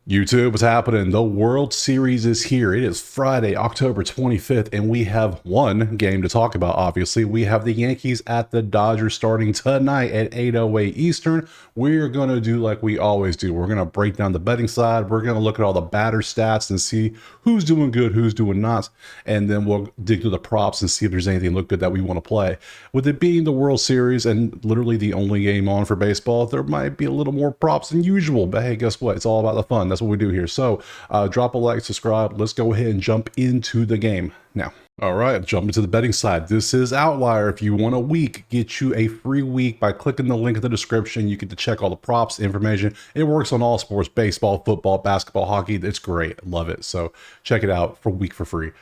YouTube, what's happening? The World Series is here. It is Friday, October 25th, and we have one game to talk about, obviously. We have the Yankees at the Dodgers starting tonight at 8:08 Eastern. We're going to do like we always do. We're going to break down the betting side. We're going to look at all the batter stats and see who's doing good, who's doing not, and then we'll dig through the props and see if there's anything look good that we want to play. With it being the World Series and literally the only game on for baseball, there might be a little more props than usual, but hey, guess what? It's all about the fun. That's what we do here. So drop a like, subscribe. Let's go ahead and jump into the game now. All right, jump into the betting side. This is Outlier. If you want a week, get you a free week by clicking the link in the description. You get to check all the props, information. It works on all sports, baseball, football, basketball, hockey. It's great. Love it. So check it out for a week for free.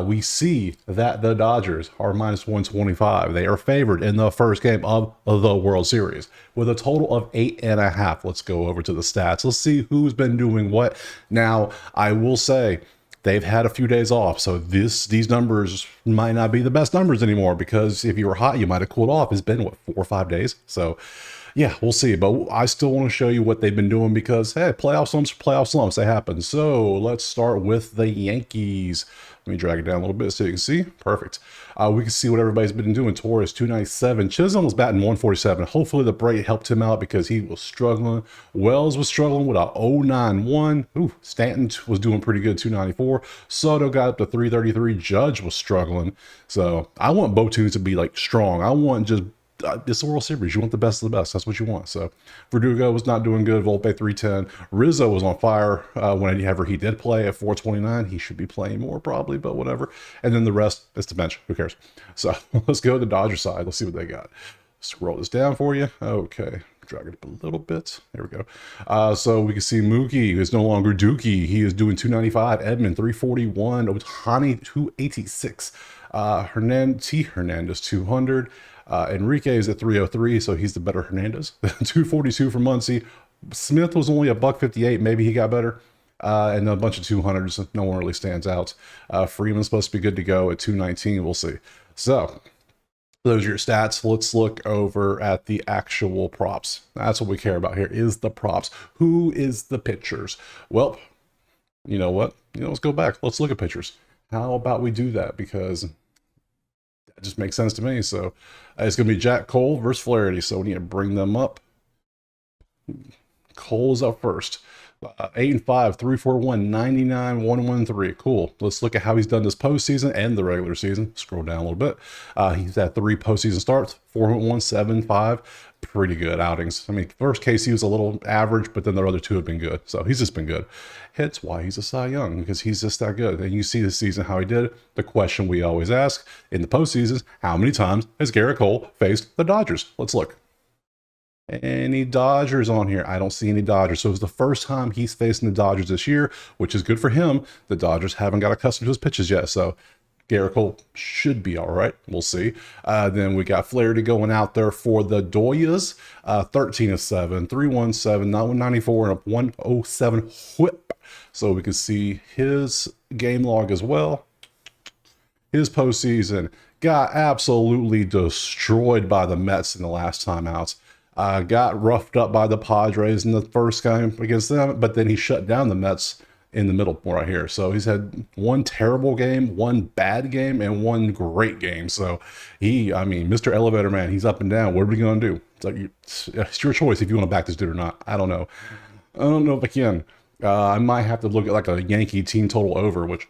We see that the Dodgers are minus 125. They are favored in the first game of the World Series with a total of 8.5. Let's go over to the stats. Let's see who's been doing what. Now, I will say, they've had a few days off, so these numbers might not be the best numbers anymore, because if you were hot, you might have cooled off. It's been, what, 4 or 5 days? So, yeah, we'll see. But I still want to show you what they've been doing because, hey, playoff slumps, they happen. So let's start with the Yankees. Let me drag it down a little bit so you can see. Perfect. We can see what everybody's been doing. Torres, 297. Chisholm was batting 147. Hopefully the break helped him out because he was struggling. Wells was struggling with a 091. Ooh, Stanton was doing pretty good, 294. Soto got up to 333. Judge was struggling. So I want Botun to be like strong. I want just it's the World Series. You want the best of the best. That's what you want. So Verdugo was not doing good. Volpe 310. Rizzo was on fire whenever he did play at 429. He should be playing more probably, but whatever. And then the rest is the bench. Who cares? So let's go to the Dodger side. Let's see what they got. Scroll this down for you. Okay. Drag it up a little bit. There we go. So we can see Mookie is no longer Dookie. He is doing 295. Edmund 341. Otani 286. Hernandez 200. Enrique is at 303, so he's the better Hernandez. 242 for Muncy. Smith was only a $158. Maybe he got better. And a bunch of 200s. No one really stands out. Freeman's supposed to be good to go at 219. We'll see. So those are your stats. Let's look over at the actual props. That's what we care about here, is the props. Who is the pitchers? Well, you know what? Let's go back. Let's look at pitchers. How about we do that? Because that just makes sense to me. So it's going to be Jack Cole versus Flaherty. So we need to bring them up. Cole's up first. 8-5, 341, 99, 113. Cool. Let's look at how he's done this postseason and the regular season. Scroll down a little bit. He's had 3 postseason starts, 4-1, 7-5. Pretty good outings. I mean, first case he was a little average, but then the other 2 have been good. So he's just been good. Hence why he's a Cy Young, because he's just that good. And you see this season how he did. The question we always ask in the postseasons: how many times has Garrett Cole faced the Dodgers? Let's look. Any Dodgers on here? I don't see any Dodgers. So it was the first time he's facing the Dodgers this year, which is good for him. The Dodgers haven't got accustomed to his pitches yet, so Garrett Cole should be all right. We'll see. Then we got Flaherty going out there for the Doyas. 13-7, 317, 194, and a 107 whip. So we can see his game log as well. His postseason got absolutely destroyed by the Mets in the last time out. Got roughed up by the Padres in the first game against them, but then he shut down the Mets in the middle right here. So he's had 1 terrible game, 1 bad game, and 1 great game. So Mr. Elevator Man, he's up and down. What are we going to do? It's your choice if you want to back this dude or not. I don't know. I don't know if I can. I might have to look at like a Yankee team total over, which,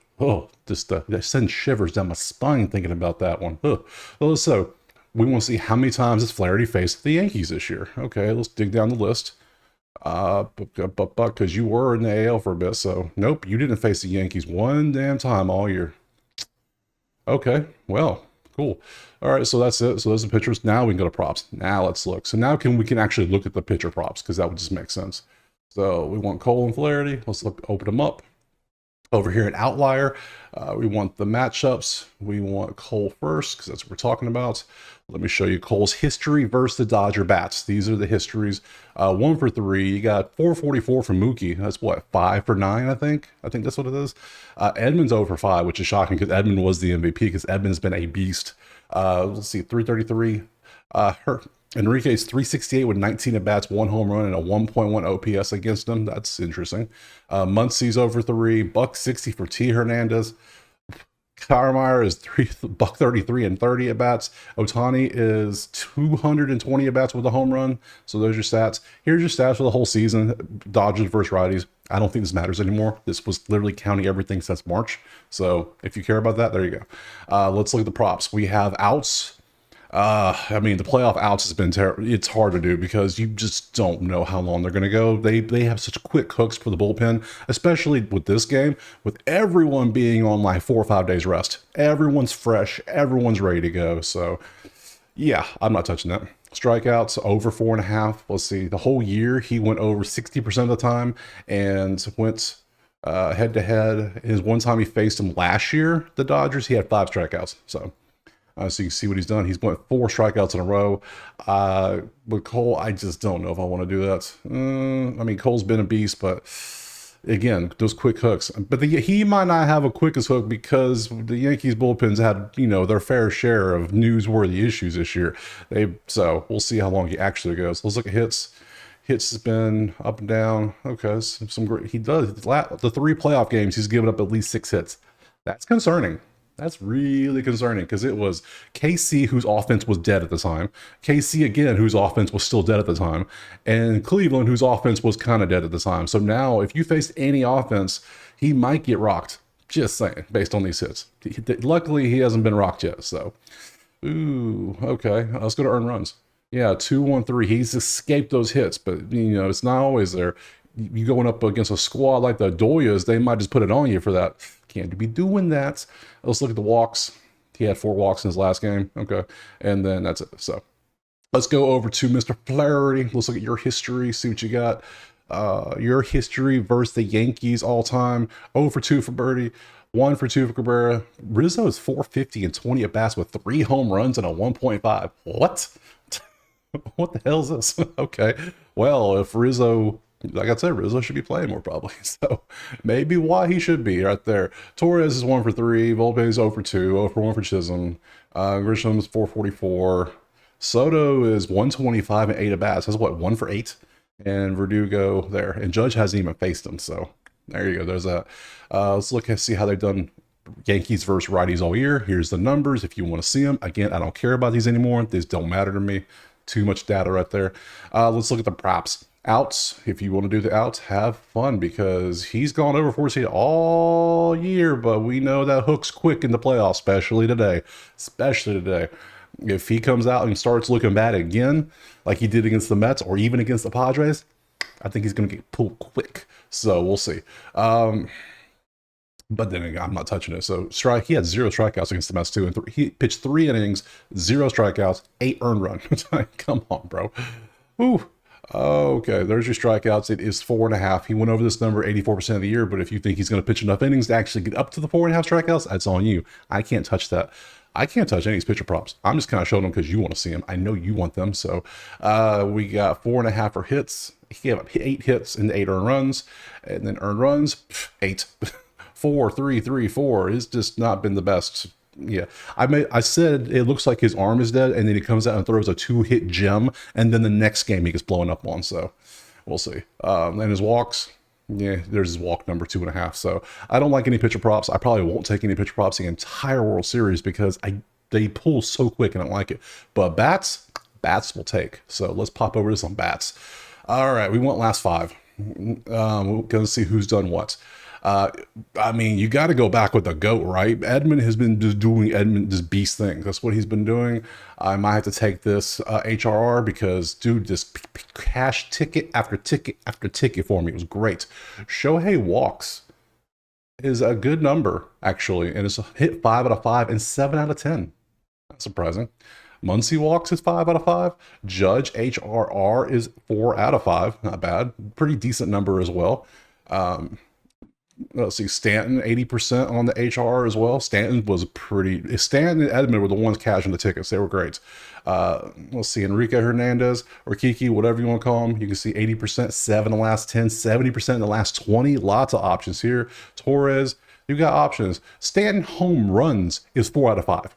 just sends shivers down my spine thinking about that one. So we want to see how many times has Flaherty faced the Yankees this year. Okay, let's dig down the list. Because you were in the AL for a bit, so nope, you didn't face the Yankees 1 damn time all year. Okay, well, cool. All right, so that's it. So those are the pitchers. Now we can go to props. Now let's look. So now we can actually look at the pitcher props, because that would just make sense. So we want Cole and Flaherty. Let's open them up. Over here at Outlier, we want the matchups. We want Cole first, because that's what we're talking about. Let me show you Cole's history versus the Dodger bats. These are the histories. 1 for 3. You got 444 from Mookie. That's what, 5 for 9, I think. I think that's what it is. Edmund's 0 for 5, which is shocking because Edmund was the MVP, because Edmund's been a beast. Let's see, 333. Enrique's 368 with 19 at bats, one home run, and a 1.1 OPS against him. That's interesting. Muncie's over 3, buck 60 for T. Hernandez. Kiermaier is buck 33 and 30 at bats. Ohtani is 220 at bats with a home run. So those are your stats. Here's your stats for the whole season. Dodgers versus righties. I don't think this matters anymore. This was literally counting everything since March. So if you care about that, there you go. Let's look at the props. We have outs. I mean, the playoff outs has been terrible. It's hard to do because you just don't know how long they're going to go. They have such quick hooks for the bullpen, especially with this game, with everyone being on like 4 or 5 days rest. Everyone's fresh. Everyone's ready to go. So, yeah, I'm not touching that. Strikeouts over 4.5. Let's see. The whole year he went over 60% of the time and went head to head. His one time he faced them last year, the Dodgers, he had 5 strikeouts. So you can see what he's done. He's went 4 strikeouts in a row. With Cole, I just don't know if I want to do that. I mean, Cole's been a beast, but again, those quick hooks. But he might not have a quickest hook because the Yankees bullpens had, their fair share of newsworthy issues this year. So we'll see how long he actually goes. Let's look at hits. Hits has been up and down. Okay, some great. He does the 3 playoff games. He's given up at least 6 hits. That's concerning. That's really concerning because it was KC, whose offense was dead at the time, KC again, whose offense was still dead at the time, and Cleveland, whose offense was kind of dead at the time. So now, if you face any offense, he might get rocked. Just saying, based on these hits. Luckily, he hasn't been rocked yet. So, ooh, okay. Let's go to earned runs. Yeah, 2-1-3. He's escaped those hits, but it's not always there. You going up against a squad like the Doyas, they might just put it on you for that. Can't be doing that. Let's look at the walks. He had 4 walks in his last game. Okay. And then that's it. So let's go over to Mr. Flaherty. Let's look at your history, see what you got. Your history versus the Yankees all time. 0 for 2 for Birdie. 1 for 2 for Cabrera. Rizzo is 450 and 20 at bats with 3 home runs and a 1.5. What? What the hell is this? Okay. Well, if Rizzo, like I said, Rizzo should be playing more probably. So maybe why he should be right there. Torres is 1 for 3. Volpe is 0 for 2. 0 for 1 for Chisholm. Grisham is 444. Soto is 125 and 8 at bats. That's what, 1 for 8? And Verdugo there. And Judge hasn't even faced him. So there you go. There's that. Let's look and see how they've done Yankees versus righties all year. Here's the numbers if you want to see them. Again, I don't care about these anymore. These don't matter to me. Too much data right there. Let's look at the props. Outs, if you want to do the outs, have fun because he's gone over 40 all year, but we know that hook's quick in the playoffs, especially today. If he comes out and starts looking bad again, like he did against the Mets or even against the Padres, I think he's going to get pulled quick. So we'll see. But then again, I'm not touching it. So he had 0 strikeouts against the Mets too, and he pitched 3 innings, 0 strikeouts, 8 earned runs. Come on, bro. Ooh. Okay, there's your strikeouts. It is 4.5. He went over this number 84% of the year, but if you think he's going to pitch enough innings to actually get up to the 4.5 strikeouts, that's on you. I can't touch that. I can't touch any of these pitcher props. I'm just kind of showing them because you want to see them. I know you want them. So we got 4.5 for hits. He gave up 8 hits and 8 earned runs, and then earned runs 8. 4, 3, 3, 4. It's just not been the best. Yeah, I said it looks like his arm is dead, and then he comes out and throws a 2-hit gem, and then the next game he gets blown up on. So we'll see. And his walks, yeah, there's his walk number 2.5. So I don't like any pitcher props. I probably won't take any pitcher props the entire World Series because they pull so quick and I don't like it. But bats will take. So let's pop over this on bats. All right, we went last 5. We're gonna see who's done what. I mean, you got to go back with the GOAT, right? Edmund has been just doing this beast thing. That's what he's been doing. I might have to take this HRR because, dude, this cash ticket after ticket after ticket for me. It was great. Shohei walks is a good number, actually, and it's hit 5 out of 5 and 7 out of 10. That's surprising. Muncie walks is 5 out of 5. Judge HRR is 4 out of 5. Not bad. Pretty decent number as well. Let's see, Stanton 80% on the HR as well. Stanton and Edmund were the ones cashing the tickets. They were great. Let's see, Enrique Hernandez or Kiki, whatever you want to call him. You can see 80%, 7 in the last 10, 70% in the last 20. Lots of options here. Torres, you got options. Stanton home runs is 4 out of 5.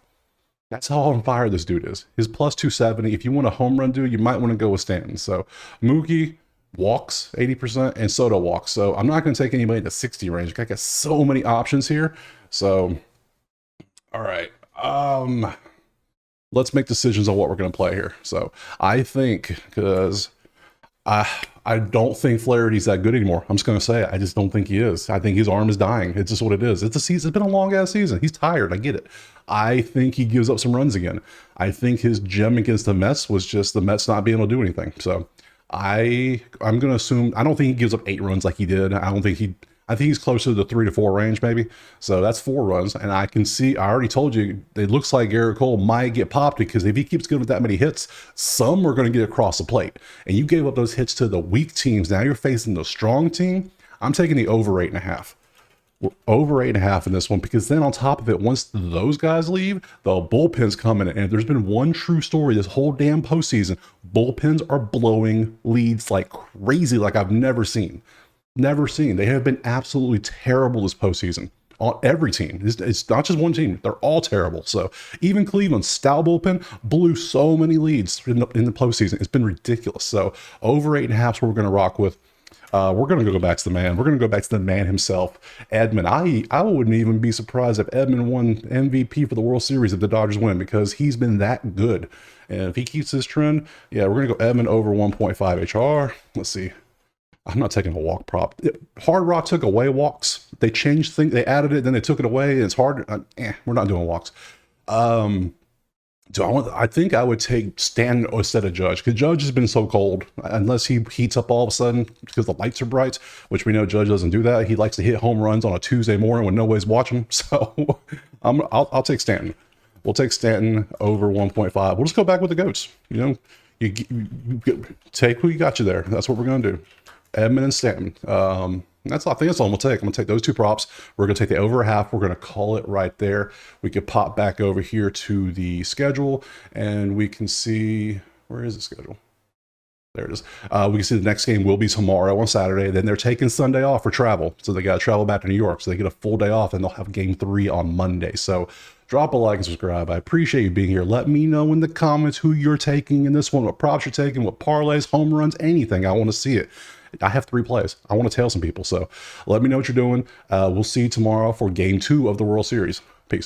That's how on fire this dude is. His plus 270. If you want a home run dude, you might want to go with Stanton. So Mookie walks 80% and Soto walks. So I'm not going to take anybody in the 60 range. I got so many options here. So, all right. Let's make decisions on what we're going to play here. So I think because I don't think Flaherty's that good anymore. I'm just going to say it. I just don't think he is. I think his arm is dying. It's just what it is. It's a season. It's been a long ass season. He's tired. I get it. I think he gives up some runs again. I think his gem against the Mets was just the Mets not being able to do anything. So I'm going to assume, I don't think he gives up 8 runs like he did. I think he's closer to the 3 to 4 range, maybe. So that's 4 runs. And I can see, I already told you, it looks like Garrett Cole might get popped because if he keeps giving that many hits, some are going to get across the plate. And you gave up those hits to the weak teams. Now you're facing the strong team. I'm taking the over 8.5. We're over 8.5 in this one because then on top of it, once those guys leave, the bullpen's coming in. And if there's been one true story this whole damn postseason, bullpens are blowing leads like crazy, like I've never seen. Never seen. They have been absolutely terrible this postseason on every team. It's not just one team. They're all terrible. So even Cleveland's stout bullpen blew so many leads in the postseason. It's been ridiculous. So over 8.5 is what we're going to rock with. We're going to go back to the man. We're going to go back to the man himself, Edman. I wouldn't even be surprised if Edman won MVP for the World Series if the Dodgers win because he's been that good. And if he keeps this trend, yeah, we're going to go Edman over 1.5 HR. Let's see. I'm not taking a walk prop. Hard Rock took away walks. They changed things. They added it, then they took it away. And it's hard. We're not doing walks. I think I would take Stanton instead of Judge because Judge has been so cold. Unless he heats up all of a sudden because the lights are bright, which we know Judge doesn't do that. He likes to hit home runs on a Tuesday morning when nobody's watching. So I'll take Stanton. We'll take Stanton over 1.5. We'll just go back with the goats. You know, you take who you got you there. That's what we're gonna do. Edman and Stanton. I think that's all I'm gonna take. I'm gonna take those 2 props. We're gonna take the over 1/2. We're gonna call it right there. We could pop back over here to the schedule and we can see, where is the schedule? There it is. We can see the next game will be tomorrow on Saturday. Then they're taking Sunday off for travel. So they got to travel back to New York. So they get a full day off and they'll have game 3 on Monday. So drop a like and subscribe. I appreciate you being here. Let me know in the comments who you're taking in this one, what props you're taking, what parlays, home runs, anything. I want to see it. I have 3 plays. I want to tail some people. So let me know what you're doing. We'll see you tomorrow for game 2 of the World Series. Peace.